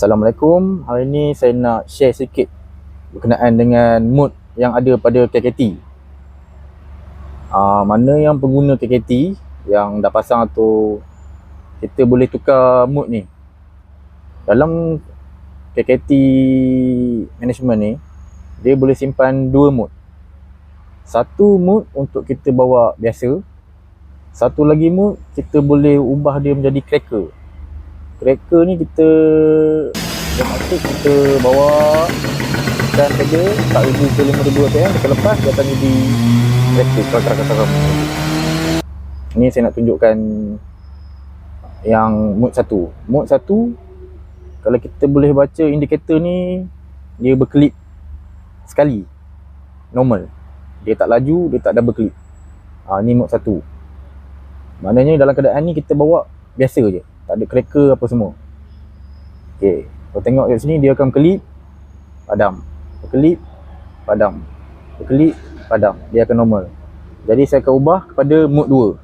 Assalamualaikum. Hari ni saya nak share sikit berkenaan dengan mode yang ada pada KKT. Mana yang pengguna KKT yang dah pasang tu, kita boleh tukar mode ni. Dalam KKT management ni, dia boleh simpan dua mode. Satu mode untuk kita bawa biasa, satu lagi mode kita boleh ubah dia menjadi cracker. Cracker ni kita bawa dan saja 4,000 ke 5,000 rpm, kita lepas dia akan jadi cracker. Ni saya nak tunjukkan yang mode 1. Mode 1, kalau kita boleh baca indikator ni, dia berkelip sekali, normal. Dia tak laju, dia tak double clip. Ni mode 1. Maknanya dalam keadaan ni kita bawa biasa je, tak ada cracker apa semua. Okey, kalau tengok kat sini dia akan kelip, padam, berkelip, padam, berkelip, padam. Dia akan normal. Jadi saya akan ubah kepada mode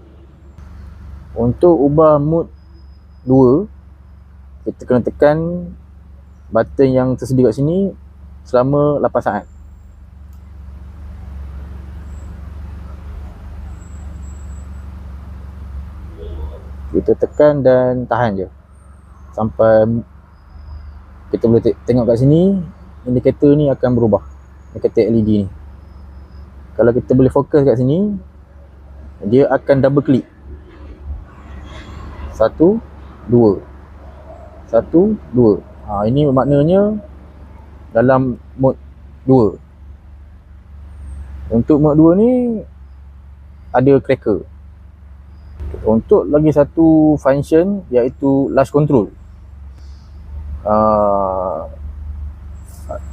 2. Untuk ubah mode 2, kita kena tekan button yang tersedia kat sini selama 8 saat. Kita tekan dan tahan je sampai kita boleh tengok kat sini, indikator ni akan berubah, indikator LED ni. Kalau kita boleh fokus kat sini, dia akan double click. 1, 2, 1, 2. Ini maknanya dalam mode 2. Untuk mode 2 ni ada cracker. Untuk lagi satu function, iaitu lash control.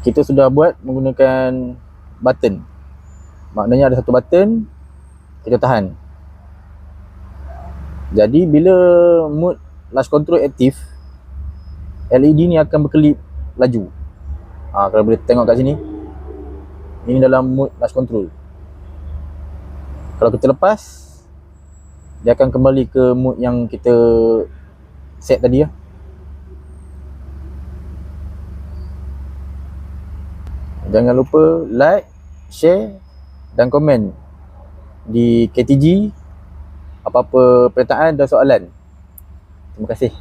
Kita sudah buat menggunakan button. Maknanya ada satu button, kita tahan. Jadi bila mode lash control aktif, LED ni akan berkelip laju. Kalau boleh tengok kat sini, ini dalam mode lash control. Kalau kita lepas, dia akan kembali ke mode yang kita set tadi ya. Jangan lupa like, share dan komen di KTG apa-apa pertanyaan dan soalan. Terima kasih.